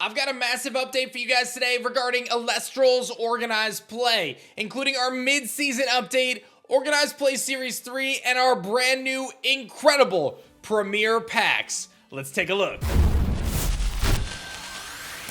I've got a massive update for you guys today regarding Elestrals Organized Play, including our mid-season update, Organized Play Series 3, and our brand new, incredible Premier Packs. Let's take a look.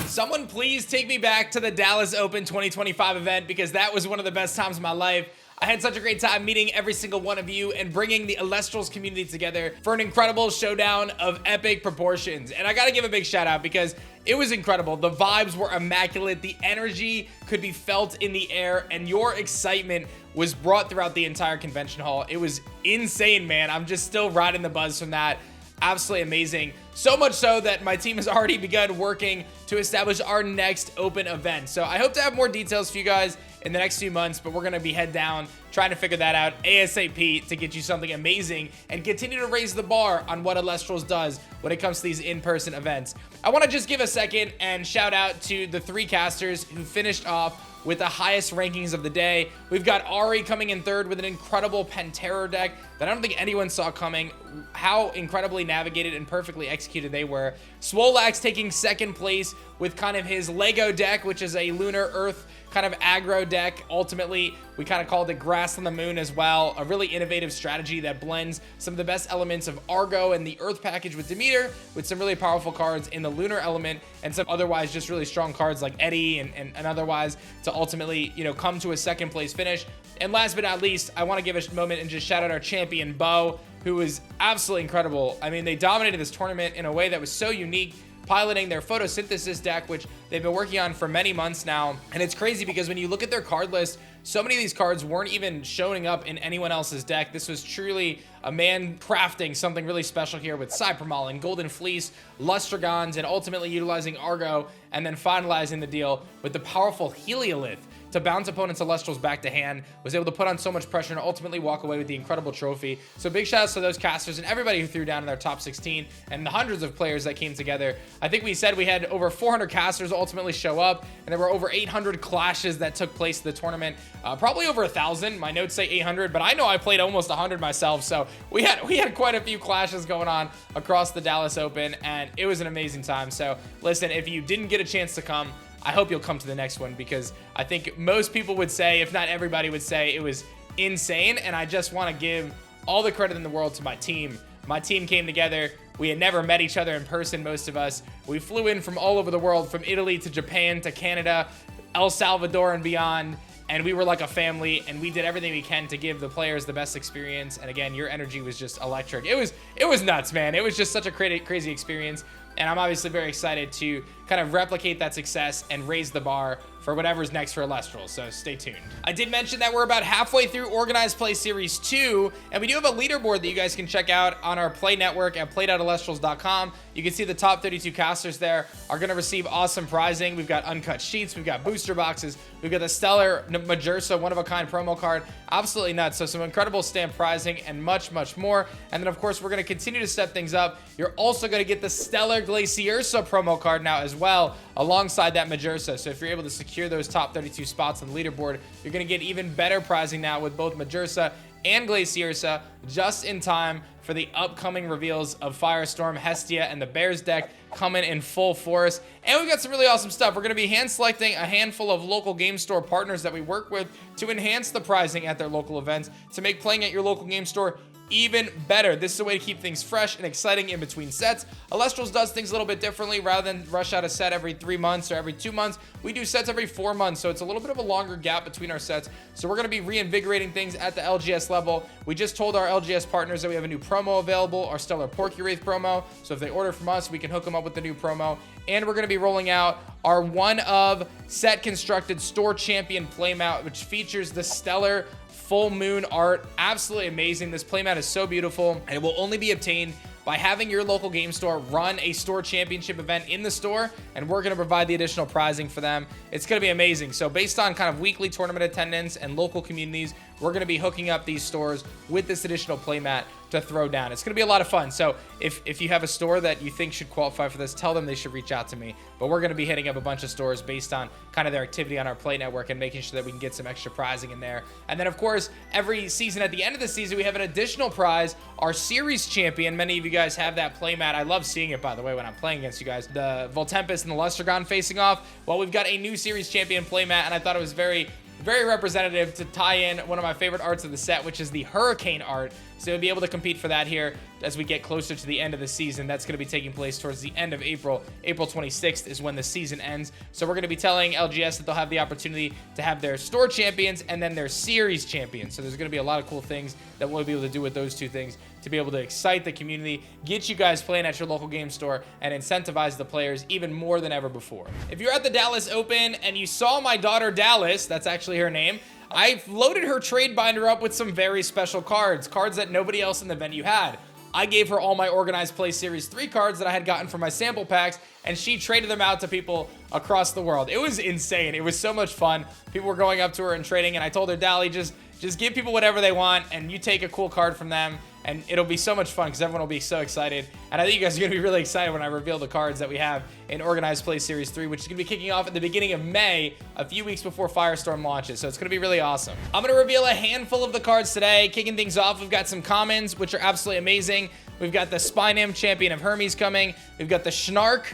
Someone please take me back to the Dallas Open 2025 event because that was one of the best times of my life. I had such a great time meeting every single one of you and bringing the Elestrals community together for an incredible showdown of epic proportions. And I gotta give a big shout out because it was incredible. The vibes were immaculate. The energy could be felt in the air, and your excitement was brought throughout the entire convention hall. It was insane, man. I'm just still riding the buzz from that. Absolutely amazing. So much so that my team has already begun working to establish our next open event. So I hope to have more details for you guys in the next few months, but we're gonna be head down trying to figure that out ASAP to get you something amazing and continue to raise the bar on what Elestrals does when it comes to these in-person events. I wanna just give a second and shout out to the 3 casters who finished off with the highest rankings of the day. We've got Ari coming in 3rd with an incredible Pantera deck that I don't think anyone saw coming. How incredibly navigated and perfectly executed they were. Swolax taking 2nd place with kind of his Lego deck, which is a Lunar Earth kind of aggro deck. Ultimately, we kind of called it Grass on the Moon as well. A really innovative strategy that blends some of the best elements of Argo and the Earth package with Demeter with some really powerful cards in the Lunar element and some otherwise just really strong cards like Eddie and otherwise to ultimately, you know, come to a 2nd place finish. And last but not least, I want to give a moment and just shout out our champion, Bo, who was absolutely incredible. I mean, they dominated this tournament in a way that was so unique, piloting their photosynthesis deck, which they've been working on for many months now. And it's crazy because when you look at their card list, so many of these cards weren't even showing up in anyone else's deck. This was truly a man crafting something really special here with Cybermaul, Golden Fleece, Lustragons, and ultimately utilizing Argo, and then finalizing the deal with the powerful Heliolith to bounce opponents' Elestrals back to hand, was able to put on so much pressure and ultimately walk away with the incredible trophy. So big shout outs to those casters and everybody who threw down in their top 16 and the hundreds of players that came together. I think we said we had over 400 casters ultimately show up, and there were over 800 clashes that took place in the tournament. Probably over 1,000. My notes say 800, but I know I played almost 100 myself. So we had quite a few clashes going on across the Dallas Open, and it was an amazing time. So listen, if you didn't get a chance to come, I hope you'll come to the next one because I think most people would say, if not everybody would say, it was insane. And I just want to give all the credit in the world to my team. My team came together. We had never met each other in person, most of us. We flew in from all over the world, from Italy to Japan to Canada, El Salvador and beyond. And we were like a family, and we did everything we can to give the players the best experience. And again, your energy was just electric. It was nuts, man. It was just such a crazy experience. And I'm obviously very excited to kind of replicate that success and raise the bar for whatever's next for Elestrals, so stay tuned. I did mention that we're about halfway through Organized Play Series 2, and we do have a leaderboard that you guys can check out on our Play Network at play.elestrals.com. You can see the top 32 casters there are going to receive awesome prizing. We've got uncut sheets, we've got booster boxes, we've got the Stellar Majursa one-of-a-kind promo card. Absolutely nuts. So some incredible stamp prizing and much more. And then, of course, we're going to continue to step things up. You're also going to get the Stellar Glaciersa promo card now as well, alongside that Majursa. So if you're able to secure those top 32 spots on the leaderboard, you're going to get even better prizing now with both Majursa and Glaciersa just in time for the upcoming reveals of Firestorm, Hestia, and the Bears deck coming in full force. And we've got some really awesome stuff. We're going to be hand selecting a handful of local game store partners that we work with to enhance the prizing at their local events to make playing at your local game store even better. This is a way to keep things fresh and exciting in between sets. Elestrals does things a little bit differently. Rather than rush out a set every 3 months or every 2 months, we do sets every 4 months, so it's a little bit of a longer gap between our sets. So we're going to be reinvigorating things at the LGS level. We just told our LGS partners that we have a new promo available, our Stellar Porky Wraith promo. So if they order from us, we can hook them up with the new promo. And we're going to be rolling out our one of set constructed store champion playmat, which features the Stellar full moon art. Absolutely amazing. This playmat is so beautiful, and it will only be obtained by having your local game store run a store championship event in the store, and we're going to provide the additional prizing for them. It's going to be amazing. So based on kind of weekly tournament attendance and local communities, we're going to be hooking up these stores with this additional playmat to throw down. It's going to be a lot of fun. So if you have a store that you think should qualify for this, tell them they should reach out to me. But we're going to be hitting up a bunch of stores based on kind of their activity on our Play Network and making sure that we can get some extra prizing in there. And then, of course, every season, at the end of the season, we have an additional prize, our series champion. Many of you guys have that playmat. I love seeing it, by the way, when I'm playing against you guys. The Voltempest and the Lustragon facing off. Well, we've got a new series champion playmat, and I thought it was very representative to tie in one of my favorite arts of the set, which is the Hurricane art. So you'll be able to compete for that here as we get closer to the end of the season. That's going to be taking place towards the end of April. April 26th is when the season ends. So we're going to be telling LGS that they'll have the opportunity to have their store champions and then their series champions. So there's going to be a lot of cool things that we'll be able to do with those two things to be able to excite the community, get you guys playing at your local game store, and incentivize the players even more than ever before. If you're at the Dallas Open and you saw my daughter Dallas, that's actually her name, I've loaded her trade binder up with some very special cards that nobody else in the venue had. I gave her all my Organized Play Series 3 cards that I had gotten from my sample packs, and she traded them out to people across the world. It was insane. It was so much fun. People were going up to her and trading, and I told her, Dally, just give people whatever they want, and you take a cool card from them, and it'll be so much fun because everyone will be so excited. And I think you guys are going to be really excited when I reveal the cards that we have in Organized Play Series 3, which is going to be kicking off at the beginning of May, a few weeks before Firestorm launches. So it's going to be really awesome. I'm going to reveal a handful of the cards today. Kicking things off, we've got some commons, which are absolutely amazing. We've got the Spinem, Champion of Hermes coming. We've got the Schnark.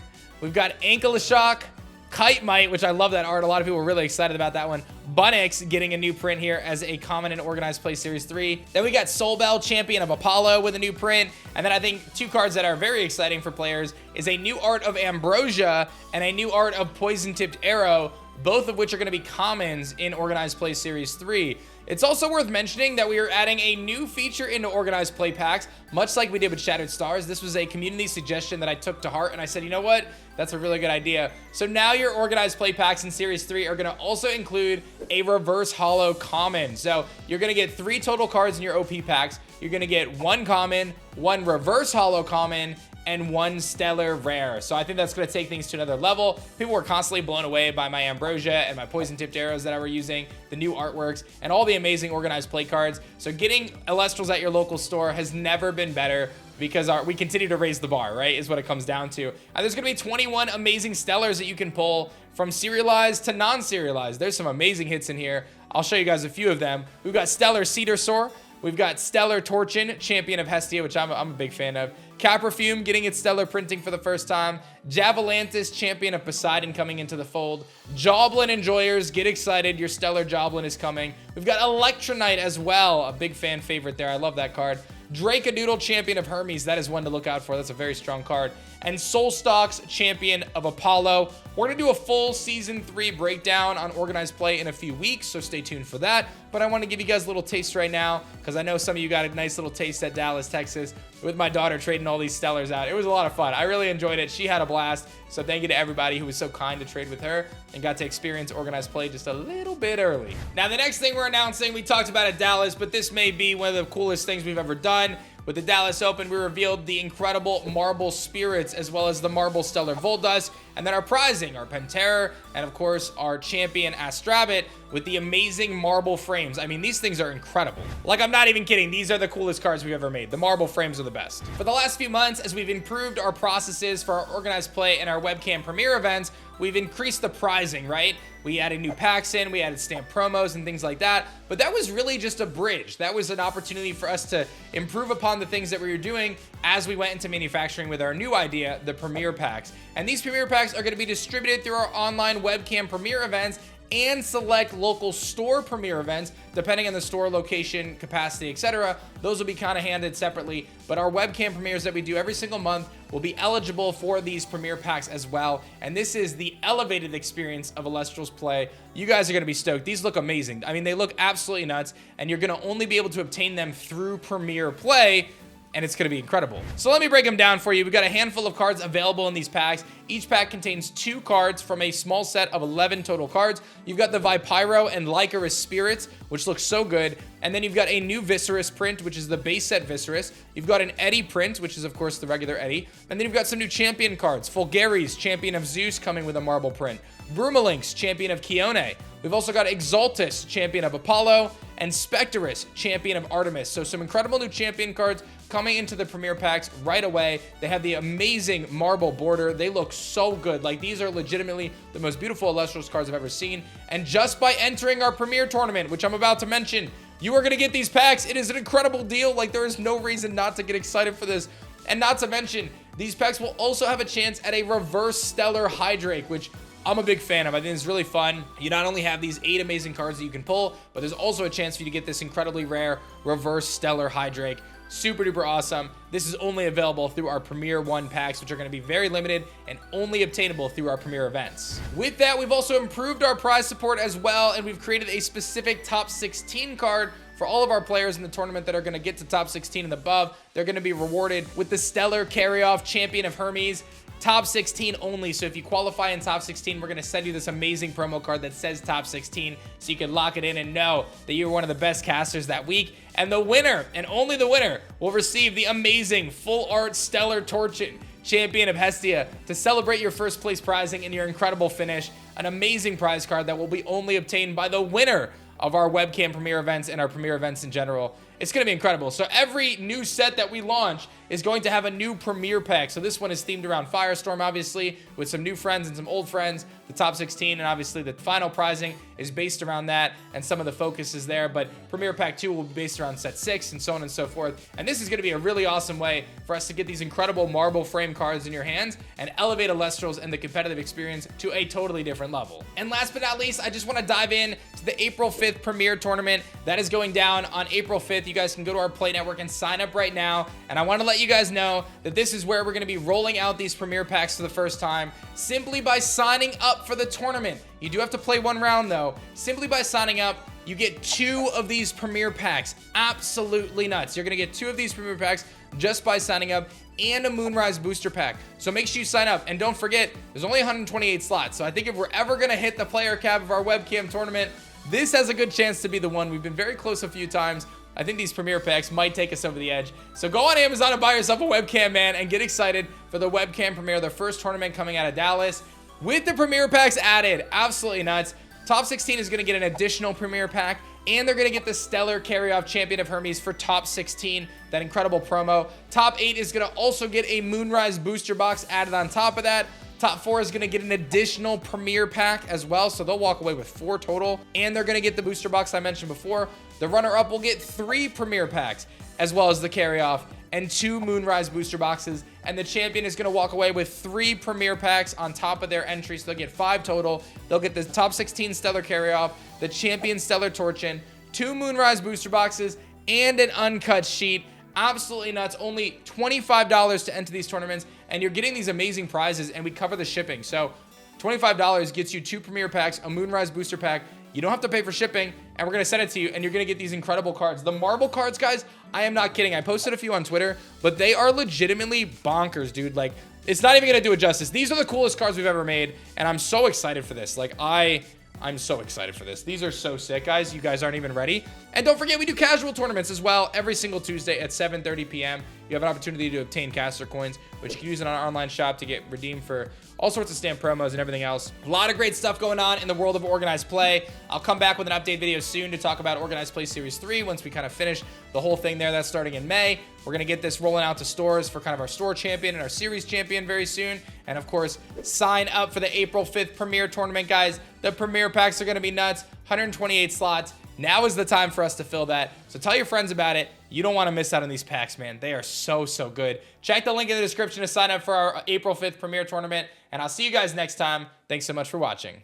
We've got Ankyloshock. Kite Mite, which I love that art. A lot of people were really excited about that one. Bunnix getting a new print here as a common in Organized Play Series 3. Then we got Soul Bell, Champion of Apollo with a new print. And then I think two cards that are very exciting for players is a new art of Ambrosia and a new art of Poison Tipped Arrow, both of which are going to be commons in Organized Play Series 3. It's also worth mentioning that we are adding a new feature into Organized Play Packs, much like we did with Shattered Stars. This was a community suggestion that I took to heart, and I said, you know what? That's a really good idea. So now your Organized Play Packs in Series 3 are going to also include a Reverse Holo Common. So you're going to get 3 total cards in your OP packs. You're going to get 1 Common, 1 Reverse Holo Common, and 1 Stellar Rare. So I think that's going to take things to another level. People were constantly blown away by my Ambrosia and my Poison Tipped Arrows that I were using, the new artworks, and all the amazing Organized Play cards. So getting Elestrals at your local store has never been better because we continue to raise the bar, right, is what it comes down to. And there's going to be 21 amazing Stellars that you can pull from serialized to non-serialized. There's some amazing hits in here. I'll show you guys a few of them. We've got Stellar Cedarsaur. We've got Stellar Torchin, Champion of Hestia, which I'm a big fan of. Caprofume getting its Stellar printing for the first time. Javalantis, Champion of Poseidon, coming into the fold. Joblin enjoyers, get excited. Your Stellar Joblin is coming. We've got Electronite as well, a big fan favorite there. I love that card. Dracodoodle, Champion of Hermes, that is one to look out for. That's a very strong card. And Soulstalks, Champion of Apollo. We're going to do a full Season 3 breakdown on Organized Play in a few weeks, so stay tuned for that. But I want to give you guys a little taste right now, because I know some of you got a nice little taste at Dallas, Texas, with my daughter trading all these Stellars out. It was a lot of fun. I really enjoyed it. She had a blast. So thank you to everybody who was so kind to trade with her and got to experience Organized Play just a little bit early. Now, the next thing we're announcing, we talked about at Dallas, but this may be one of the coolest things we've ever done. With the Dallas Open, we revealed the incredible Marble Spirits, as well as the Marble Stellar Voldusk, and then our prizing, our Pantera, and of course, our champion Astrabit with the amazing marble frames. I mean, these things are incredible. Like, I'm not even kidding. These are the coolest cards we've ever made. The marble frames are the best. For the last few months, as we've improved our processes for our Organized Play and our webcam premiere events, we've increased the prizing, right? We added new packs in, we added stamp promos and things like that, but that was really just a bridge. That was an opportunity for us to improve upon the things that we were doing as we went into manufacturing with our new idea, the Premiere Packs. And these Premiere Packs are going to be distributed through our online webcam premiere events and select local store premiere events, depending on the store location, capacity, etc. Those will be kind of handed separately, but our webcam premieres that we do every single month will be eligible for these premiere packs as well. And this is the elevated experience of Elestrals Play. You guys are going to be stoked. These look amazing. I mean, they look absolutely nuts, and you're going to only be able to obtain them through Premiere Play, and it's going to be incredible. So let me break them down for you. We've got a handful of cards available in these packs. Each pack contains 2 cards from a small set of 11 total cards. You've got the Vipyro and Lycoris Spirits, which looks so good. And then you've got a new Viscerus print, which is the base set Viscerus. You've got an Eddie print, which is, of course, the regular Eddie. And then you've got some new champion cards. Fulgaris, Champion of Zeus, coming with a marble print. Brumalinx, Champion of Kione. We've also got Exaltus, Champion of Apollo. and Spectrus, Champion of Artemis. So some incredible new champion cards coming into the premier packs right away. They have the amazing marble border. They look so good. Like, these are legitimately the most beautiful Elestrals cards I've ever seen. And just by entering our premier tournament, which I'm about to mention, you are going to get these packs. It is an incredible deal. Like, there is no reason not to get excited for this. And not to mention, these packs will also have a chance at a reverse stellar Hydrake, which I'm a big fan of. I think it's really fun. You not only have these 8 amazing cards that you can pull, but there's also a chance for you to get this incredibly rare reverse stellar Hydrake. Super duper awesome. This is only available through our Premier 1 packs, which are going to be very limited and only obtainable through our Premier events. With that, we've also improved our prize support as well, and we've created a specific top 16 card for all of our players in the tournament that are going to get to top 16 and above. They're going to be rewarded with the Stellar Carryoff Champion of Hermes. Top 16 only, so if you qualify in top 16, we're going to send you this amazing promo card that says top 16, so you can lock it in and know that you're one of the best casters that week. And the winner, and only the winner, will receive the amazing full art Stellar Torchin, Champion of Hestia, to celebrate your first place prizing and your incredible finish. An amazing prize card that will be only obtained by the winner of our webcam premiere events and our premiere events in general. It's going to be incredible. So every new set that we launch is going to have a new premiere pack. So this one is themed around Firestorm, obviously, with some new friends and some old friends, the top 16, and obviously the final prizing is based around that, and some of the focus is there, but premiere pack 2 will be based around set 6 and so on and so forth. And this is going to be a really awesome way for us to get these incredible marble frame cards in your hands and elevate Elestrals and the competitive experience to a totally different level. And last but not least, I just want to dive in to the April 5th premiere tournament that is going down on April 5th. You guys can go to our Play Network and sign up right now. And I want to let you guys know that this is where we're going to be rolling out these premiere packs for the first time, simply by signing up for the tournament. You do have to play 1 round though. Simply by signing up, you get 2 of these premiere packs. Absolutely nuts. You're going to get 2 of these premiere packs just by signing up, and a Moonrise booster pack. So make sure you sign up, and don't forget, there's only 128 slots. So I think if we're ever going to hit the player cap of our webcam tournament, this has a good chance to be the one. We've been very close a few times. I think these premiere packs might take us over the edge. So go on Amazon and buy yourself a webcam, man, and get excited for the webcam premiere, the first tournament coming out of Dallas. With the premiere packs added, absolutely nuts. Top 16 is going to get an additional premiere pack, and they're going to get the Stellar Carryoff Champion of Hermes for top 16, that incredible promo. Top 8 is going to also get a Moonrise booster box added on top of that. Top 4 is going to get an additional premiere pack as well, so they'll walk away with 4 total, and they're going to get the booster box I mentioned before. The runner-up will get 3 premiere packs, as well as the carryoff, and 2 Moonrise booster boxes, and the champion is going to walk away with 3 premiere packs on top of their entry, so they'll get 5 total. They'll get the top 16 Stellar Carryoff, the champion Stellar Torchin, 2 Moonrise booster boxes, and an uncut sheet. Absolutely nuts. Only $25 to enter these tournaments, and you're getting these amazing prizes, and we cover the shipping. So $25 gets you 2 premiere packs, a Moonrise booster pack. You don't have to pay for shipping, and we're going to send it to you, and you're going to get these incredible cards. The marble cards, guys, I am not kidding. I posted a few on Twitter, but they are legitimately bonkers, dude. Like, it's not even going to do it justice. These are the coolest cards we've ever made, and I'm so excited for this. Like, I'm so excited for this. These are so sick, guys. You guys aren't even ready. And don't forget, we do casual tournaments as well every single Tuesday at 7:30 p.m. You have an opportunity to obtain caster coins, which you can use in our online shop to get redeemed for all sorts of stamp promos and everything else. A lot of great stuff going on in the world of organized play. I'll come back with an update video soon to talk about Organized Play Series 3 once we kind of finish the whole thing there. That's starting in May. We're going to get this rolling out to stores for kind of our store champion and our series champion very soon. And of course, sign up for the April 5th premiere tournament, guys. The premiere packs are going to be nuts. 128 slots. Now is the time for us to fill that. So tell your friends about it. You don't want to miss out on these packs, man. They are so, so good. Check the link in the description to sign up for our April 5th premiere tournament. And I'll see you guys next time. Thanks so much for watching.